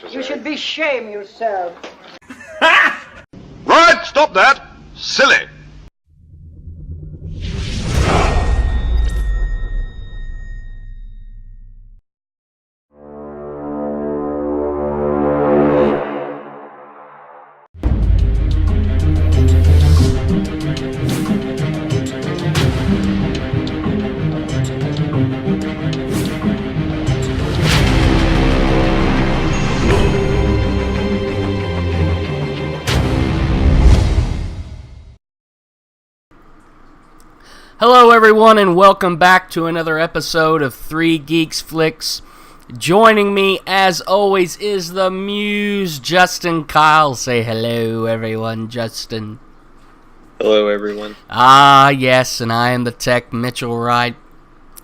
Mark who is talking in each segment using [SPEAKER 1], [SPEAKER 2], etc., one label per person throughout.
[SPEAKER 1] You should be shame yourself.
[SPEAKER 2] Right, stop that! Silly!
[SPEAKER 3] Hello everyone and welcome back to another episode of 3 Geeks Flix. Joining me as always is the Muse, Justin Kyle. Say hello everyone, Justin.
[SPEAKER 4] Hello everyone.
[SPEAKER 3] Ah yes, and I am the Tech, Mitchell Wright.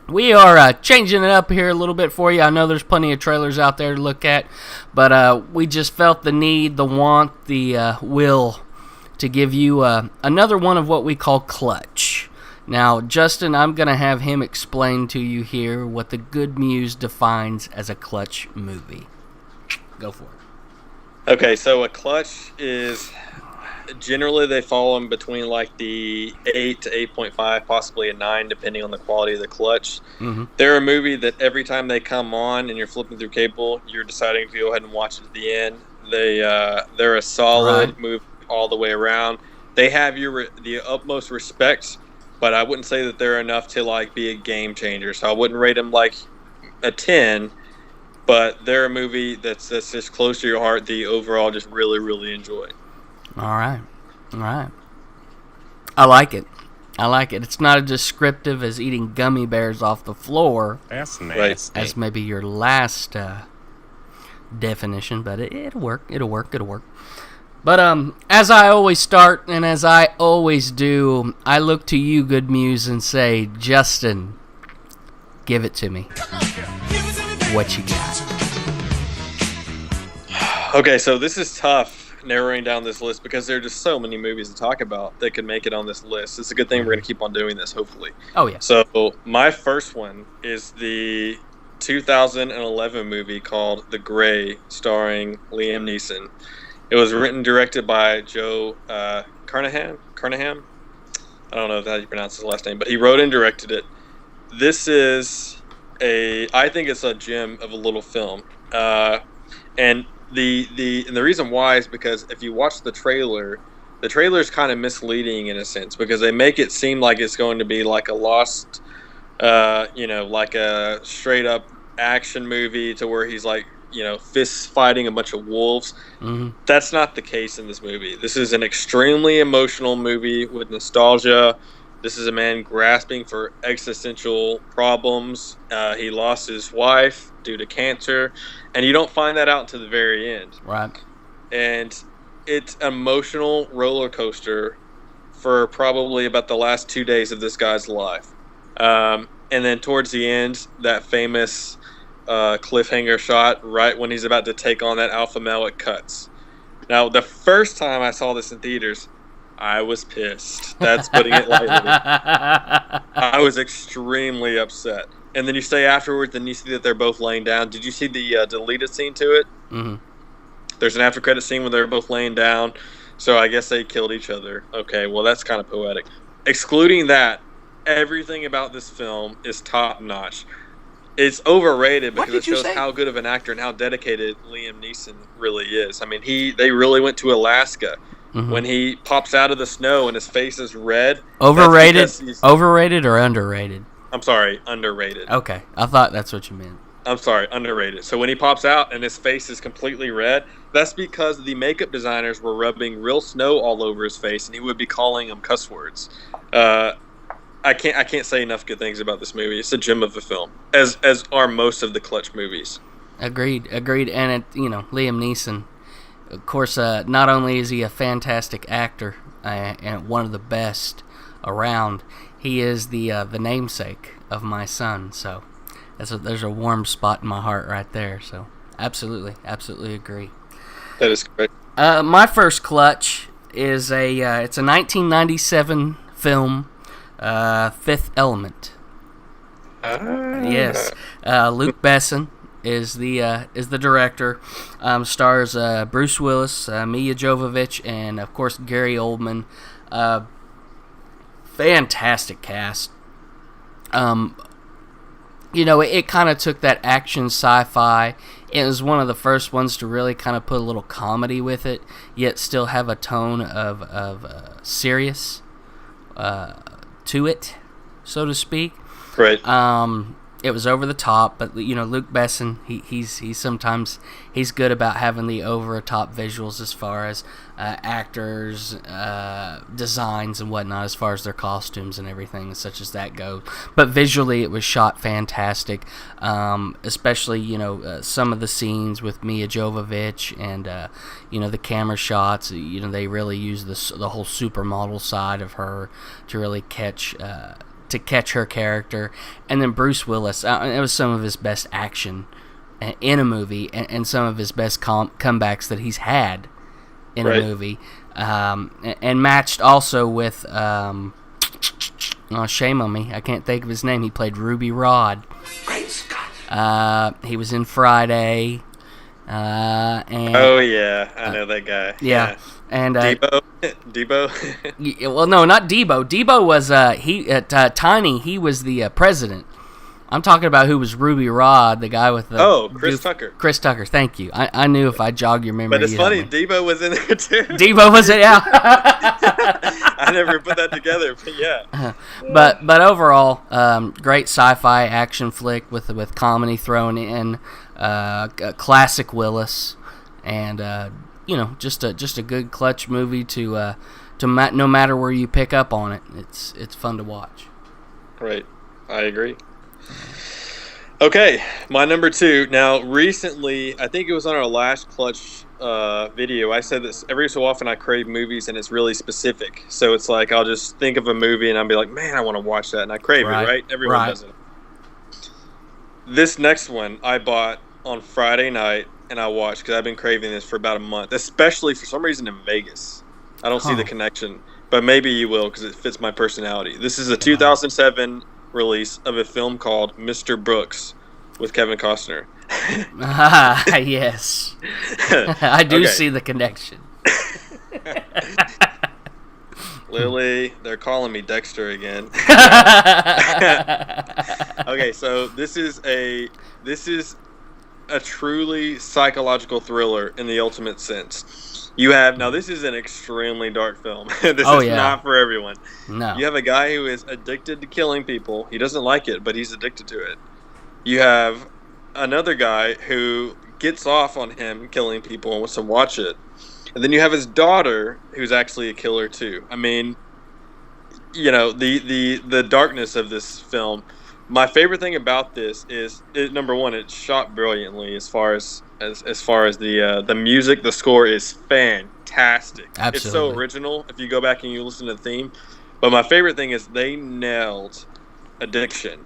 [SPEAKER 3] We are changing it up here a little bit for you. I know there's plenty of trailers out there to look at, but we just felt the need, the want, the will to give you another one of what we call Clutch. Now, Justin, I'm going to have him explain to you here what the Good Muse defines as a Clutch movie. Go for it.
[SPEAKER 4] Okay, so a Clutch is, generally they fall in between like the 8 to 8.5, possibly a 9, depending on the quality of the clutch. Mm-hmm. They're a movie that every time they come on and you're flipping through cable, you're deciding to go ahead and watch it at the end. They're a solid movie all the way around. They have the utmost respect, but I wouldn't say that they're enough to like be a game changer. So I wouldn't rate them like a 10, but they're a movie that's just close to your heart that you overall just really, really enjoy. All
[SPEAKER 3] right. I like it. It's not as descriptive as eating gummy bears off the floor.
[SPEAKER 5] That's nasty.
[SPEAKER 3] As maybe your last definition, but it'll work. But as I always start, and as I always do, I look to you, Good Muse, and say, Justin, give it to me. What you got?
[SPEAKER 4] Okay, so this is tough, narrowing down this list, because there are just so many movies to talk about that could make it on this list. It's a good thing we're going to keep on doing this, hopefully.
[SPEAKER 3] Oh, yeah.
[SPEAKER 4] So my first one is the 2011 movie called The Grey, starring Liam Neeson. It was written and directed by Joe Carnahan. I don't know how you pronounce his last name, but he wrote and directed it. This is I think it's a gem of a little film. And the reason why is because if you watch the trailer is kind of misleading in a sense, because they make it seem like it's going to be like a lost, like a straight up action movie to where he's like, fists fighting a bunch of wolves. Mm-hmm. That's not the case in this movie. This is an extremely emotional movie with nostalgia. This is a man grasping for existential problems. He lost his wife due to cancer, and you don't find that out until the very end.
[SPEAKER 3] Right.
[SPEAKER 4] And it's an emotional roller coaster for probably about the last 2 days of this guy's life. And then towards the end, that famous cliffhanger shot right when he's about to take on that alpha male, it cuts. Now, the first time I saw this in theaters, I was pissed. That's putting it lightly. I was extremely upset. And then you stay afterwards and you see that they're both laying down. Did you see the deleted scene to it? Mm-hmm. There's an after credit scene where they're both laying down, so I guess they killed each other. Okay, well, that's kind of poetic. Excluding that, everything about this film is top notch. It's overrated because it shows how good of an actor and how dedicated Liam Neeson really is. I mean, they really went to Alaska. Mm-hmm. When he pops out of the snow and his face is red.
[SPEAKER 3] Overrated or underrated?
[SPEAKER 4] I'm sorry, underrated.
[SPEAKER 3] Okay, I thought that's what you meant.
[SPEAKER 4] I'm sorry, underrated. So when he pops out and his face is completely red, that's because the makeup designers were rubbing real snow all over his face, and he would be calling them cuss words. I can't say enough good things about this movie. It's a gem of a film, as are most of the Clutch movies.
[SPEAKER 3] Agreed. And Liam Neeson, of course, not only is he a fantastic actor and one of the best around, he is the namesake of my son. So there's a warm spot in my heart right there. So absolutely agree.
[SPEAKER 4] That is correct.
[SPEAKER 3] My first Clutch is it's a 1997 film. Fifth Element. Yes. Luke Besson is the director. Stars Bruce Willis, Mia Jovovich, and of course Gary Oldman. Fantastic cast. It kind of took that action sci-fi. It was one of the first ones to really kind of put a little comedy with it, yet still have a tone of serious to it, so to speak.
[SPEAKER 4] Right.
[SPEAKER 3] It was over the top, but Luc Besson, he's sometimes he's good about having the over the top visuals as far as actors, designs and whatnot, as far as their costumes and everything such as that goes. But visually, it was shot fantastic, especially some of the scenes with Mia Jovovich and the camera shots. They really use the whole supermodel side of her to really catch her character. And then Bruce Willis, it was some of his best action in a movie, and some of his best comebacks that he's had in a movie, and matched also with shame on me, I can't think of his name. He played Ruby Rod.
[SPEAKER 1] Great Scott!
[SPEAKER 3] He was in Friday. And
[SPEAKER 4] oh yeah, I know that guy.
[SPEAKER 3] Yeah. And
[SPEAKER 4] Debo.
[SPEAKER 3] Well, no, not Debo. Debo was Tiny. He was the president. I'm talking about who was Ruby Rod, the guy with the
[SPEAKER 4] Chris Tucker.
[SPEAKER 3] Chris Tucker. Thank you. I knew if I jog your memory.
[SPEAKER 4] But it's funny, Debo was in there too.
[SPEAKER 3] Debo was it? Yeah.
[SPEAKER 4] I never put that together, but yeah.
[SPEAKER 3] But overall, great sci-fi action flick with comedy thrown in. Classic Willis, and just a good clutch movie to no matter where you pick up on it, it's fun to watch.
[SPEAKER 4] Right, I agree. Okay, my number 2. Now, recently, I think it was on our last Clutch video, I said that every so often I crave movies and it's really specific. So it's like I'll just think of a movie and I'll be like, man, I want to watch that, and I crave it, right? Everyone does it. This next one I bought on Friday night and I watched because I've been craving this for about a month, especially for some reason in Vegas. I don't see the connection, but maybe you will because it fits my personality. This is a 2007 release of a film called Mr. Brooks with Kevin Costner.
[SPEAKER 3] Yes. I do see the connection.
[SPEAKER 4] Lily, they're calling me Dexter again. Okay, so this is a truly psychological thriller in the ultimate sense. You have, now this is an extremely dark film. This is not for everyone.
[SPEAKER 3] No.
[SPEAKER 4] You have a guy who is addicted to killing people. He doesn't like it, but he's addicted to it. You have another guy who gets off on him killing people and wants to watch it. And then you have his daughter, who's actually a killer too. I mean, the darkness of this film. My favorite thing about this is, number one, it's shot brilliantly. As far as the music, the score is fantastic.
[SPEAKER 3] Absolutely.
[SPEAKER 4] It's so original if you go back and you listen to the theme. But my favorite thing is they nailed addiction.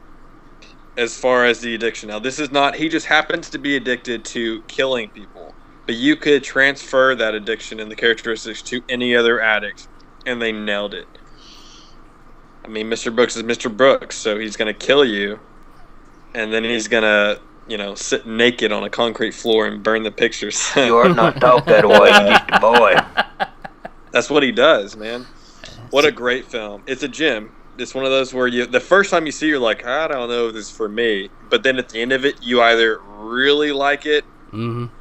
[SPEAKER 4] As far as the addiction, now this is not, he just happens to be addicted to killing people. But you could transfer that addiction and the characteristics to any other addict, and they nailed it. I mean, Mr. Brooks is Mr. Brooks, so he's going to kill you, and then he's going to, sit naked on a concrete floor and burn the pictures.
[SPEAKER 1] You're not talk that way, just a boy.
[SPEAKER 4] That's what he does, man. What a great film. It's a gem. It's one of those where the first time you see it, you're like, I don't know if this is for me. But then at the end of it, you either really like it,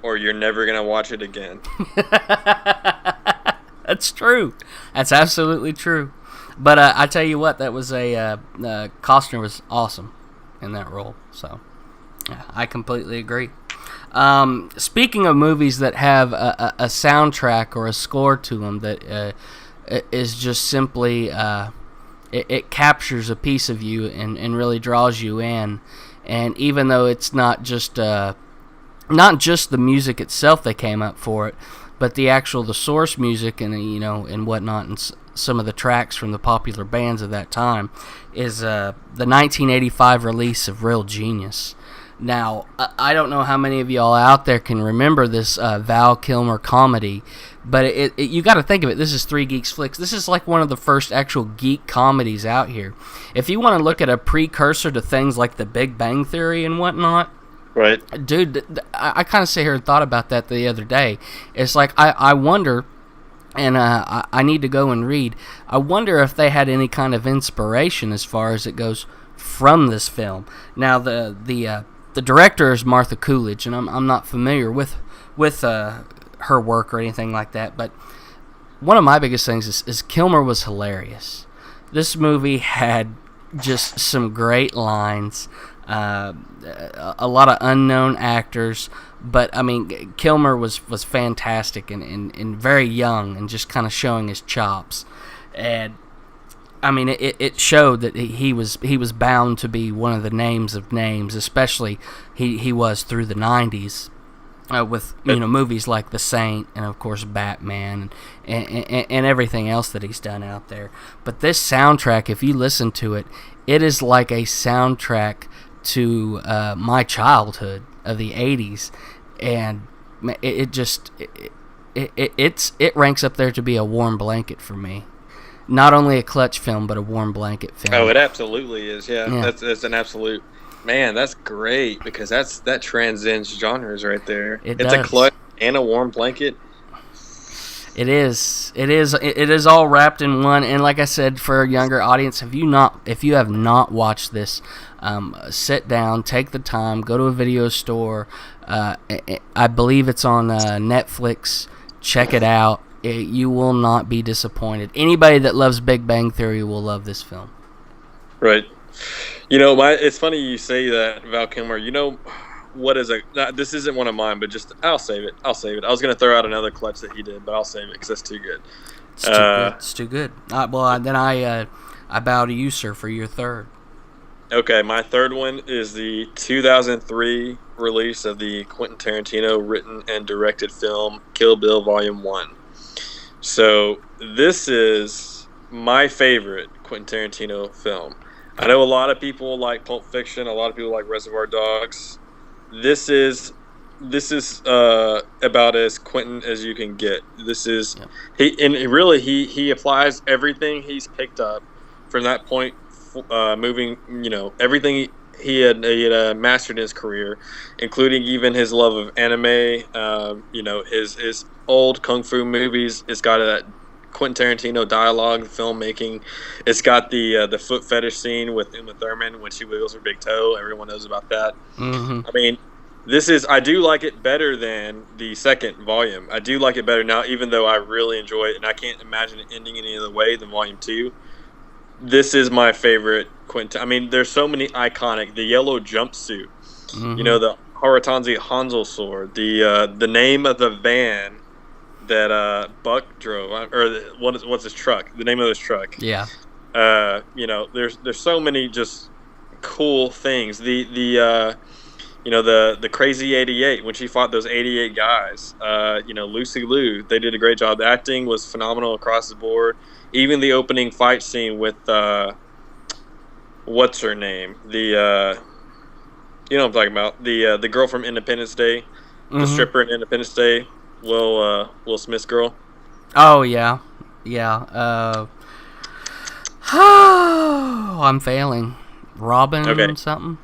[SPEAKER 4] or you're never going to watch it again.
[SPEAKER 3] That's true. That's absolutely true. But I tell you what, that was Costner was awesome in that role. So I completely agree. Speaking of movies that have a soundtrack or a score to them that is just simply it captures a piece of you and really draws you in, and even though it's not just the music itself that came up for it, but the source music and and whatnot, and some of the tracks from the popular bands of that time, is the 1985 release of Real Genius. Now, I don't know how many of y'all out there can remember this Val Kilmer comedy, but you got to think of it. This is 3 Geeks Flix. This is like one of the first actual geek comedies out here. If you want to look at a precursor to things like The Big Bang Theory and whatnot,
[SPEAKER 4] Right.
[SPEAKER 3] Dude, I kind of sit here and thought about that the other day. It's like, I wonder, and I need to go and read, I wonder if they had any kind of inspiration as far as it goes from this film. Now, the director is Martha Coolidge, and I'm not familiar with her work or anything like that, but one of my biggest things is Kilmer was hilarious. This movie had just some great lines, a lot of unknown actors, but I mean, Kilmer was fantastic and very young and just kind of showing his chops. And I mean, it showed that he was bound to be one of the names of names, especially he was through the 90s. With movies like The Saint and of course Batman and everything else that he's done out there. But this soundtrack, if you listen to it, it is like a soundtrack to my childhood of the 80s, and it ranks up there to be a warm blanket for me. Not only a clutch film, but a warm blanket film.
[SPEAKER 4] Oh, it absolutely is. Yeah. That's an absolute. Man, that's great, because that transcends genres right there. It's
[SPEAKER 3] does.
[SPEAKER 4] A clutch and a warm blanket.
[SPEAKER 3] It is all wrapped in one. And like I said, for a younger audience, if you have not watched this, sit down, take the time, go to a video store. I believe it's on Netflix. Check it out. You will not be disappointed. Anybody that loves Big Bang Theory will love this film.
[SPEAKER 4] Right. It's funny you say that, Val Kilmer. What is this isn't one of mine, but just I'll save it. I was going to throw out another clutch that he did, but I'll save it because that's too good.
[SPEAKER 3] It's too good. Then I bow to you, sir, for your third.
[SPEAKER 4] Okay, my third one is the 2003 release of the Quentin Tarantino written and directed film Kill Bill Volume 1. So this is my favorite Quentin Tarantino film. I know a lot of people like Pulp Fiction. A lot of people like Reservoir Dogs. This is about as Quentin as you can get. This is he applies everything he's picked up from that point, moving. Everything he had mastered in his career, including even his love of anime. His old kung fu movies. It's got that Quentin Tarantino dialogue, filmmaking. It's got the foot fetish scene with Uma Thurman when she wiggles her big toe. Everyone knows about that.
[SPEAKER 3] Mm-hmm.
[SPEAKER 4] I mean, I do like it better than the second volume. I do like it better now, even though I really enjoy it, and I can't imagine it ending any other way than Volume 2. This is my favorite Quentin. I mean, there's so many iconic. The yellow jumpsuit,
[SPEAKER 3] mm-hmm.
[SPEAKER 4] The Horatanzi Hanzo sword, the name of the van that Buck drove, or what's his truck? The name of his truck.
[SPEAKER 3] Yeah.
[SPEAKER 4] There's so many just cool things. The crazy 88 when she fought those 88 guys. Lucy Liu, they did a great job. The acting was phenomenal across the board. Even the opening fight scene with what's her name? The what I'm talking about. The girl from Independence Day,
[SPEAKER 3] mm-hmm.
[SPEAKER 4] the stripper in Independence Day. Will Smith's girl.
[SPEAKER 3] Oh yeah. I'm failing. Robin something.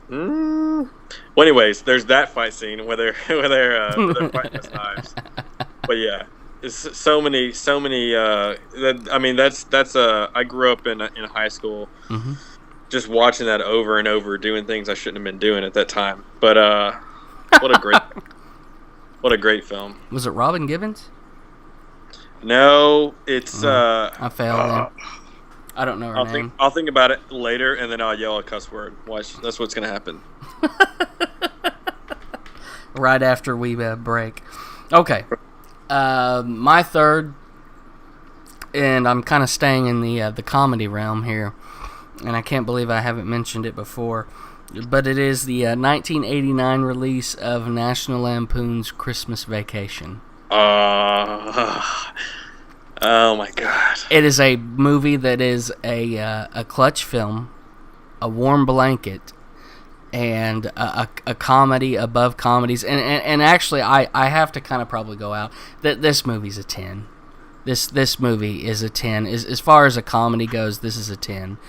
[SPEAKER 4] Well, anyways, there's that fight scene where they're fighting with knives. But yeah, it's so many. I grew up in high school,
[SPEAKER 3] mm-hmm.
[SPEAKER 4] just watching that over and over, doing things I shouldn't have been doing at that time. But what a great film.
[SPEAKER 3] Was it Robin Givens?
[SPEAKER 4] No, it's
[SPEAKER 3] I failed. I don't know her name.
[SPEAKER 4] I'll think about it later, and then I'll yell a cuss word. Watch, that's what's gonna happen.
[SPEAKER 3] Right after we break. Okay. My third, and I'm kind of staying in the comedy realm here, and I can't believe I haven't mentioned it before. But it is the 1989 release of National Lampoon's Christmas Vacation.
[SPEAKER 4] Oh my God!
[SPEAKER 3] It is a movie that is a clutch film, a warm blanket, and a comedy above comedies. And actually, I have to kind of probably go out that this movie's a 10. This movie is a 10. As far as a comedy goes, this is a 10.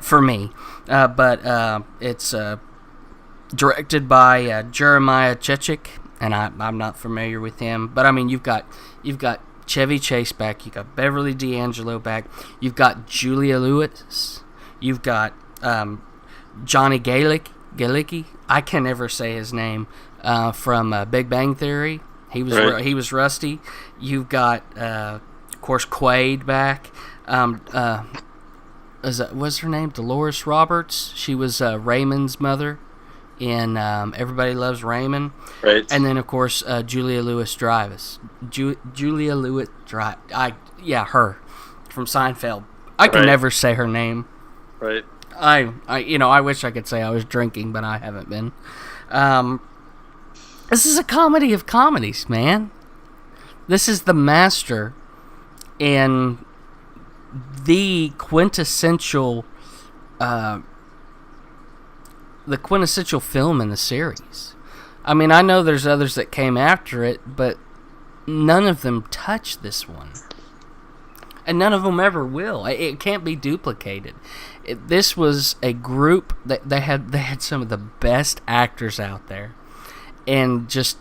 [SPEAKER 3] For me, but it's directed by Jeremiah Chechik, and I'm not familiar with him, but I mean you've got Chevy Chase back, you got Beverly D'Angelo back, you've got Julia Lewis, you've got Johnny Galecki. I can never say his name, from Big Bang Theory. He was Rusty. You've got of course Quaid back. What's her name? Dolores Roberts. She was Raymond's mother in Everybody Loves Raymond.
[SPEAKER 4] Right.
[SPEAKER 3] And then of course Julia Louis-Dreyfus. Julia Louis-Dreyfus. Her from Seinfeld. I can never say her name.
[SPEAKER 4] Right.
[SPEAKER 3] I wish I could say I was drinking, but I haven't been. This is a comedy of comedies, man. This is the master in the quintessential film in the series. I mean, I know there's others that came after it, but none of them touch this one. And none of them ever will. It can't be duplicated. This was a group that they had some of the best actors out there, and just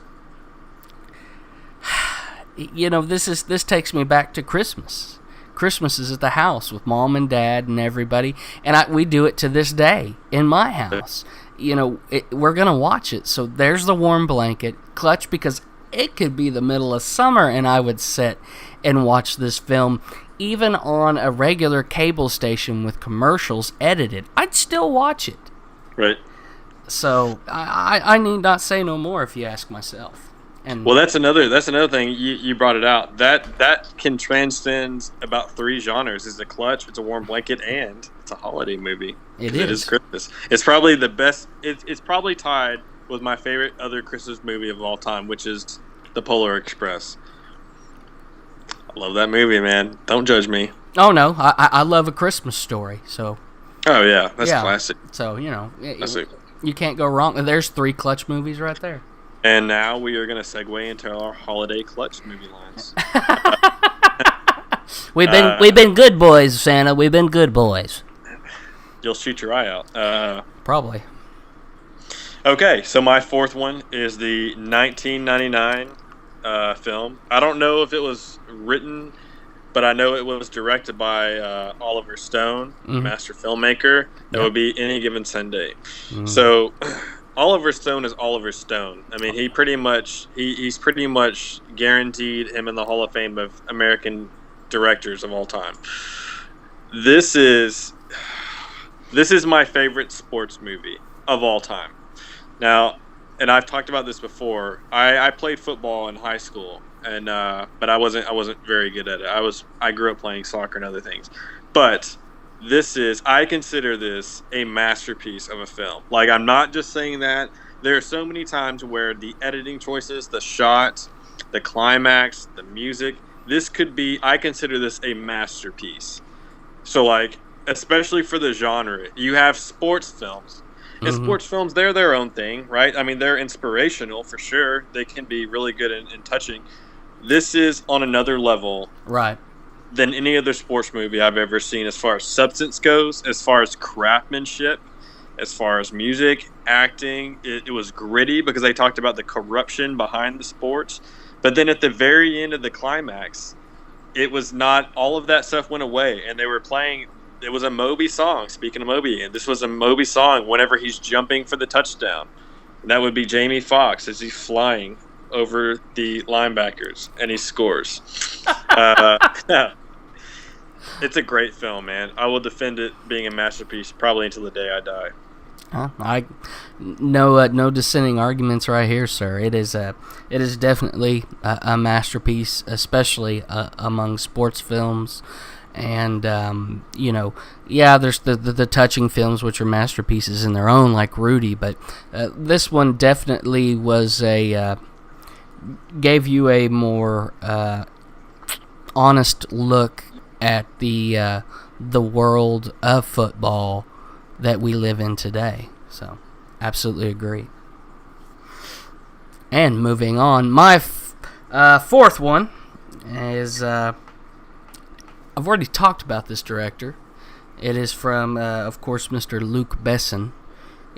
[SPEAKER 3] this takes me back to Christmas. Christmas is at the house with mom and dad and everybody, and we do it to this day in my house. We're gonna watch it, so there's the warm blanket, clutch, because it could be the middle of summer and I would sit and watch this film. Even on a regular cable station with commercials edited, I'd still watch it.
[SPEAKER 4] Right.
[SPEAKER 3] So I need not say no more if you ask myself. And
[SPEAKER 4] well, that's another thing you brought it out. That can transcend about 3 genres. It's a clutch, it's a warm blanket, and it's a holiday movie. It is Christmas. It's probably the best. It's probably tied with my favorite other Christmas movie of all time, which is The Polar Express. I love that movie, man. Don't judge me.
[SPEAKER 3] Oh no, I love A Christmas Story. So.
[SPEAKER 4] Oh yeah, that's classic.
[SPEAKER 3] So you can't go wrong. There's 3 clutch movies right there.
[SPEAKER 4] And now we are going to segue into our holiday clutch movie lines.
[SPEAKER 3] We've been good boys, Santa. We've been good boys.
[SPEAKER 4] You'll shoot your eye out.
[SPEAKER 3] Probably.
[SPEAKER 4] Okay, so my 4th one is the 1999 film. I don't know if it was written, but I know it was directed by Oliver Stone, master filmmaker. That would be Any Given Sunday. So Oliver Stone is Oliver Stone. I mean, he's pretty much guaranteed him in the Hall of Fame of American directors of all time. This is my favorite sports movie of all time. Now, and I've talked about this before. I played football in high school, and but I wasn't very good at it. I grew up playing soccer and other things, but I consider this a masterpiece of a film. Like, I'm not just saying that. There are so many times where the editing choices, the shots, the climax, the music, I consider this a masterpiece. So, like, especially for the genre, you have sports films. And sports films, they're their own thing, right? I mean, they're inspirational for sure. They can be really good and touching. This is on another level.
[SPEAKER 3] Right.
[SPEAKER 4] Than any other sports movie I've ever seen, as far as substance goes, as far as craftsmanship, as far as music, acting. It was gritty because they talked about the corruption behind the sports. But then at the very end of the climax, it was not, all of that stuff went away, and they were playing, it was a Moby song. Speaking of Moby, and this was a Moby song whenever he's jumping for the touchdown. And that would be Jamie Foxx as he's flying over the linebackers, and he scores. It's a great film, man. I will defend it being a masterpiece probably until the day I die.
[SPEAKER 3] No dissenting arguments right here, sir. It is definitely a masterpiece, especially among sports films. And there's the touching films, which are masterpieces in their own, like Rudy. But this one definitely was gave you a more honest look at the world of football that we live in today. So, absolutely agree. And moving on, my 4th one is I've already talked about this director. It is from, of course, Mr. Luc Besson.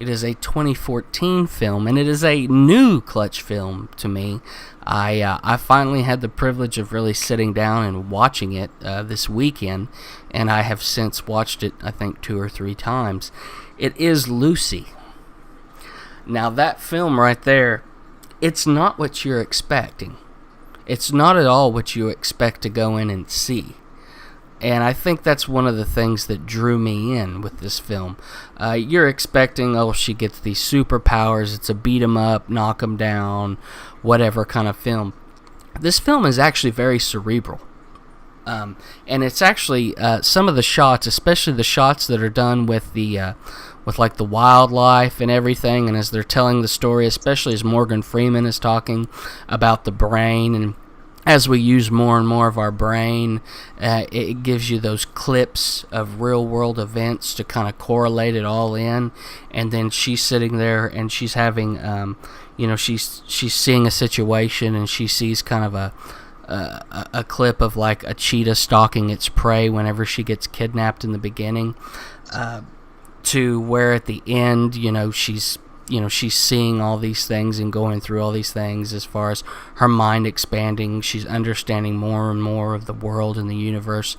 [SPEAKER 3] It is a 2014 film, and it is a new Clutch film to me. I finally had the privilege of really sitting down and watching it this weekend, and I have since watched it, I think, 2 or 3 times. It is Lucy. Now, that film right there, it's not what you're expecting. It's not at all what you expect to go in and see. And I think that's one of the things that drew me in with this film. You're expecting, oh, she gets these superpowers, it's a beat 'em up, knock 'em down, whatever kind of film. This film is actually very cerebral. And it's actually, some of the shots, especially the shots that are done with the wildlife and everything, and as they're telling the story, especially as Morgan Freeman is talking about the brain, and as we use more and more of our brain, it gives you those clips of real-world events to kind of correlate it all in. And then she's sitting there and she's having, she's seeing a situation, and she sees kind of a clip of like a cheetah stalking its prey whenever she gets kidnapped in the beginning, to where at the end, she's seeing all these things and going through all these things as far as her mind expanding. She's understanding more and more of the world and the universe.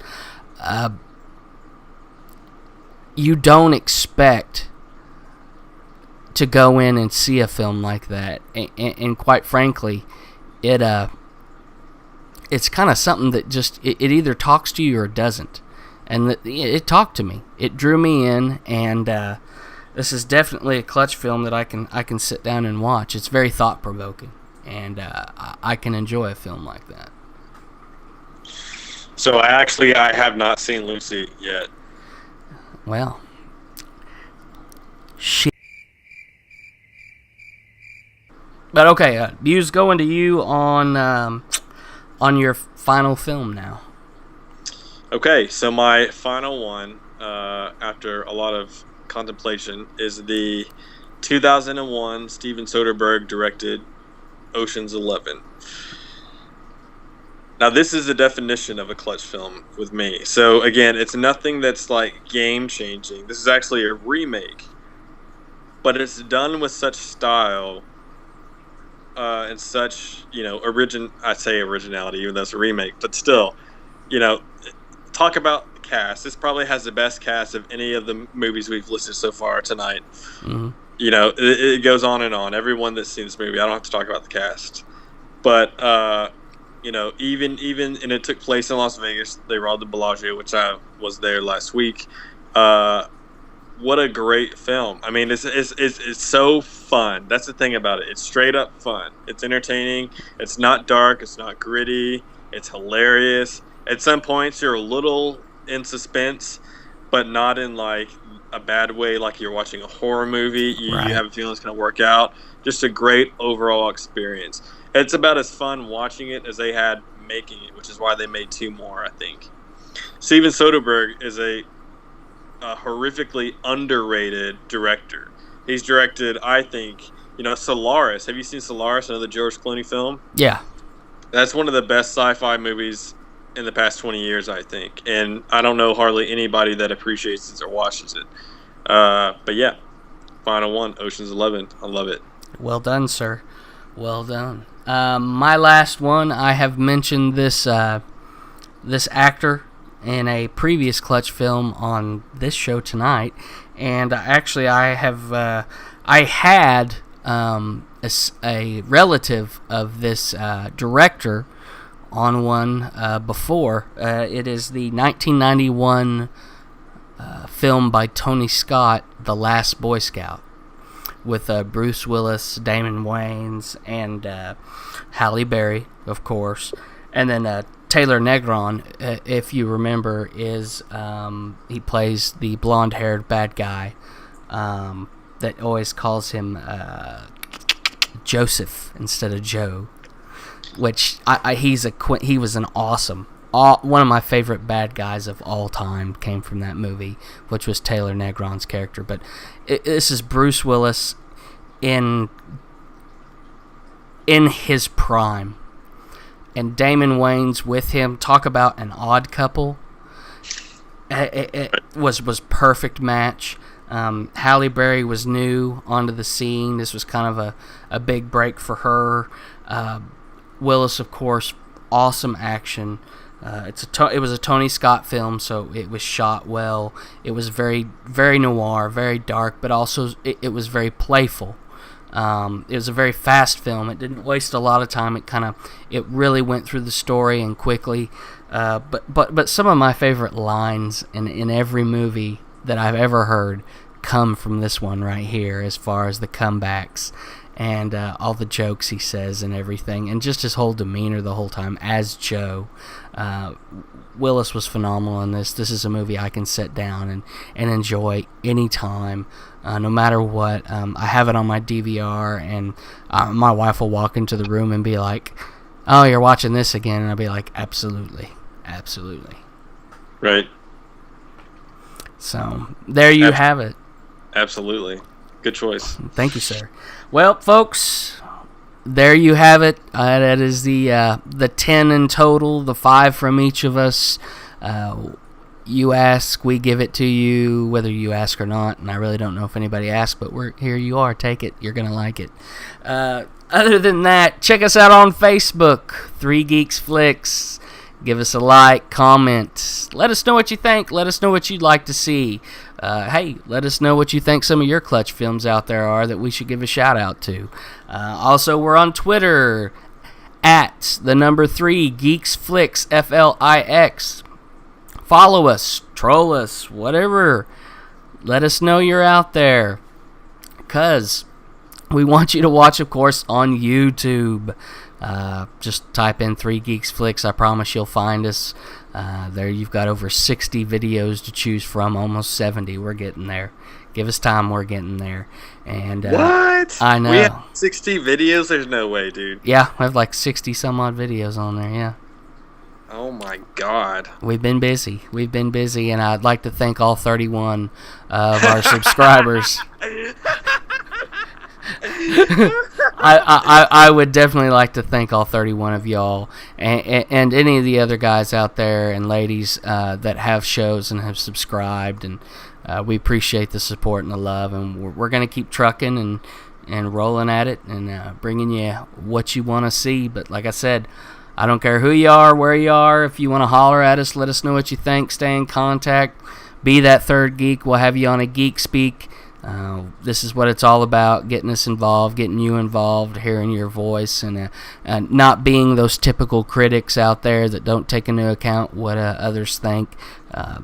[SPEAKER 3] You don't expect to go in and see a film like that. And quite frankly, it's kind of something that just, it either talks to you or it doesn't. And it talked to me. It drew me in, and this is definitely a Clutch film that I can sit down and watch. It's very thought-provoking, and I can enjoy a film like that.
[SPEAKER 4] So I have not seen Lucy yet.
[SPEAKER 3] Well, shit. But okay, Muse, going to you on your final film now.
[SPEAKER 4] Okay, so my final one, after a lot of contemplation, is the 2001 Steven Soderbergh directed Ocean's 11. Now, this is the definition of a Clutch film with me. So again, it's nothing that's like game changing. This is actually a remake, but it's done with such style and such, I say originality, even though it's a remake, but still, talk about the cast. This probably has the best cast of any of the movies we've listed so far tonight. Mm-hmm. It goes on and on. Everyone that's seen this movie, I don't have to talk about the cast. But, even, and it took place in Las Vegas. They robbed the Bellagio, which I was there last week. What a great film. I mean, it's so fun. That's the thing about it. It's straight up fun. It's entertaining. It's not dark. It's not gritty. It's hilarious. At some points, you're a little in suspense, but not in like a bad way, like you're watching a horror movie. You have a feeling it's going to work out. Just a great overall experience. It's about as fun watching it as they had making it, which is why they made 2 more, I think. Steven Soderbergh is a horrifically underrated director. He's directed, I think, Solaris. Have you seen Solaris, another George Clooney film? Yeah. That's one of the best sci-fi movies in the past 20 years, I think. And I don't know hardly anybody that appreciates it or watches it. But yeah, final one, Ocean's 11. I love it. Well done, sir. Well done. My last one, I have mentioned this actor in a previous Clutch film on this show tonight. And actually, I had a relative of this director on one before. It is the 1991 film by Tony Scott, The Last Boy Scout, with Bruce Willis, Damon Wayans, and Halle Berry, of course. And then Taylor Negron, if you remember, is he plays the blonde-haired bad guy that always calls him Joseph instead of Joe. Which he was an awesome, one of my favorite bad guys of all time came from that movie, which was Taylor Negron's character. But this is Bruce Willis in his prime, and Damon Wayans with him. Talk about an odd couple. It was perfect match.
[SPEAKER 3] Halle Berry was new onto the scene. This was kind of a big break for her. Willis, of course, awesome action. It was a Tony Scott film, so it was shot well. It was very, very noir, very dark, but also it was very playful. It was a very fast film. It didn't waste a lot of time. It really went through the story and quickly. But some of my favorite lines in every movie that I've ever heard come from this one right here, as far as the comebacks and all the jokes he says and everything, and just his whole demeanor the whole time as Joe. Willis was phenomenal in this. This is a movie I can sit down and enjoy anytime, no matter what. I have it on my DVR, and my wife will walk into the room and be like, "Oh, you're watching this again?" And I'll be like, "Absolutely, absolutely."
[SPEAKER 4] Right.
[SPEAKER 3] So, there you have it.
[SPEAKER 4] Absolutely. Good choice.
[SPEAKER 3] Thank you, sir. Well, folks, there you have it. That is the 10 in total, the 5 from each of us. You ask, we give it to you, whether you ask or not. And I really don't know if anybody asked, but here you are. Take it. You're going to like it. Other than that, check us out on Facebook, 3 Geeks Flix. Give us a like, comment. Let us know what you think. Let us know what you'd like to see. Hey, let us know what you think some of your clutch films out there are that we should give a shout out to. Also, we're on Twitter at the number 3 Geeks Flix, Flix. Follow us, troll us, whatever. Let us know you're out there, because we want you to watch, of course, on YouTube. Just type in 3 Geeks Flix. I promise you'll find us. There you've got over 60 videos to choose from, almost 70. We're getting there. Give us time, we're getting there. And
[SPEAKER 4] what?
[SPEAKER 3] I know.
[SPEAKER 4] We have 60 videos? There's no way, dude.
[SPEAKER 3] Yeah, we have like 60 some odd videos on there, yeah.
[SPEAKER 4] Oh my god.
[SPEAKER 3] We've been busy, and I'd like to thank all 31 of our subscribers. I would definitely like to thank all 31 of y'all, and any of the other guys out there and ladies that have shows and have subscribed, and we appreciate the support and the love, and we're going to keep trucking and rolling at it and bringing you what you want to see. But like I said, I don't care who you are, where you are. If you want to holler at us, let us know what you think. Stay in contact. Be that third geek. We'll have you on a Geek Speak. This is what it's all about, getting us involved, getting you involved, hearing your voice, and not being those typical critics out there that don't take into account what others think.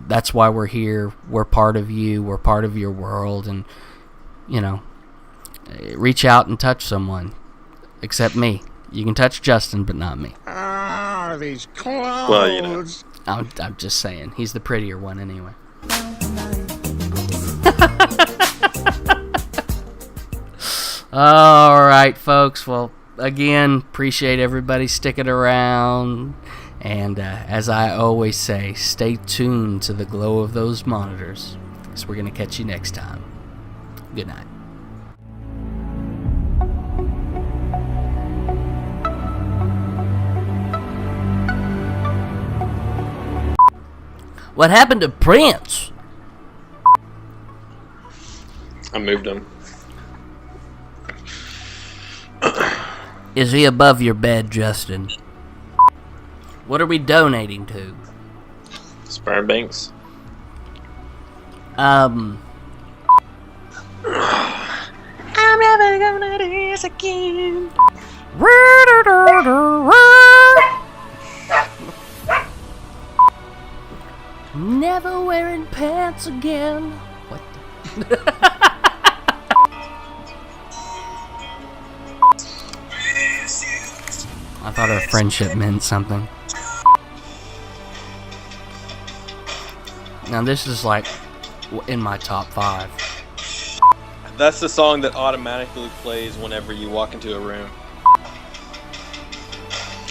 [SPEAKER 3] That's why we're here. We're part of you. We're part of your world, and, reach out and touch someone, except me. You can touch Justin, but not me.
[SPEAKER 2] These clothes.
[SPEAKER 4] Well,
[SPEAKER 3] I'm just saying. He's the prettier one anyway. Alright, folks. Well, again, appreciate everybody sticking around. And as I always say, stay tuned to the glow of those monitors, because we're going to catch you next time. Good night. What happened to Prince?
[SPEAKER 4] I moved him.
[SPEAKER 3] Is he above your bed, Justin? What are we donating to?
[SPEAKER 4] Sperm banks.
[SPEAKER 3] I'm never gonna do this again. Never wearing pants again. What the? I thought our friendship meant something. Now this is like in my top 5.
[SPEAKER 4] That's the song that automatically plays whenever you walk into a room.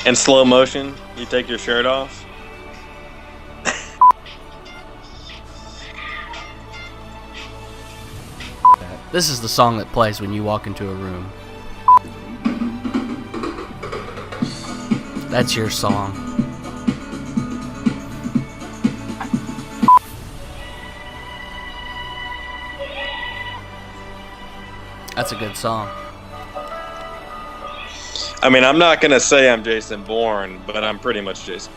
[SPEAKER 4] In slow motion, you take your shirt off.
[SPEAKER 3] This is the song that plays when you walk into a room. That's your song. That's a good song.
[SPEAKER 4] I mean, I'm not gonna say I'm Jason Bourne, but I'm pretty much Jason.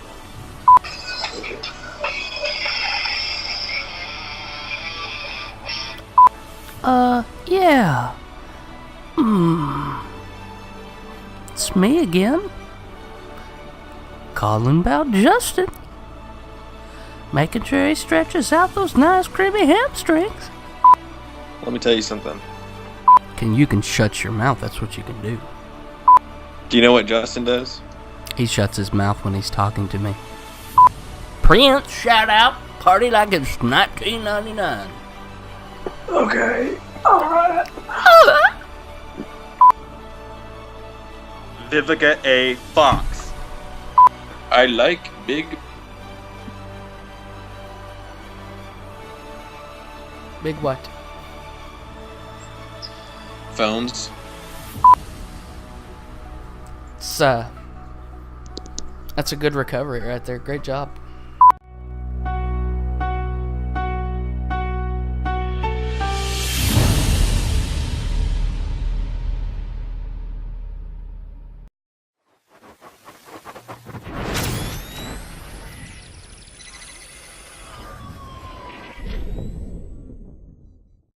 [SPEAKER 3] Yeah. It's me again. Calling about Justin. Making sure he stretches out those nice creamy hamstrings.
[SPEAKER 4] Let me tell you something.
[SPEAKER 3] You can shut your mouth, that's what you can do.
[SPEAKER 4] Do you know what Justin does?
[SPEAKER 3] He shuts his mouth when he's talking to me. Prince, shout out, party like it's 1999.
[SPEAKER 1] Okay. Alright.
[SPEAKER 4] Vivica A. Fox. I like big.
[SPEAKER 3] Big what?
[SPEAKER 4] Phones.
[SPEAKER 3] That's a good recovery right there. Great job.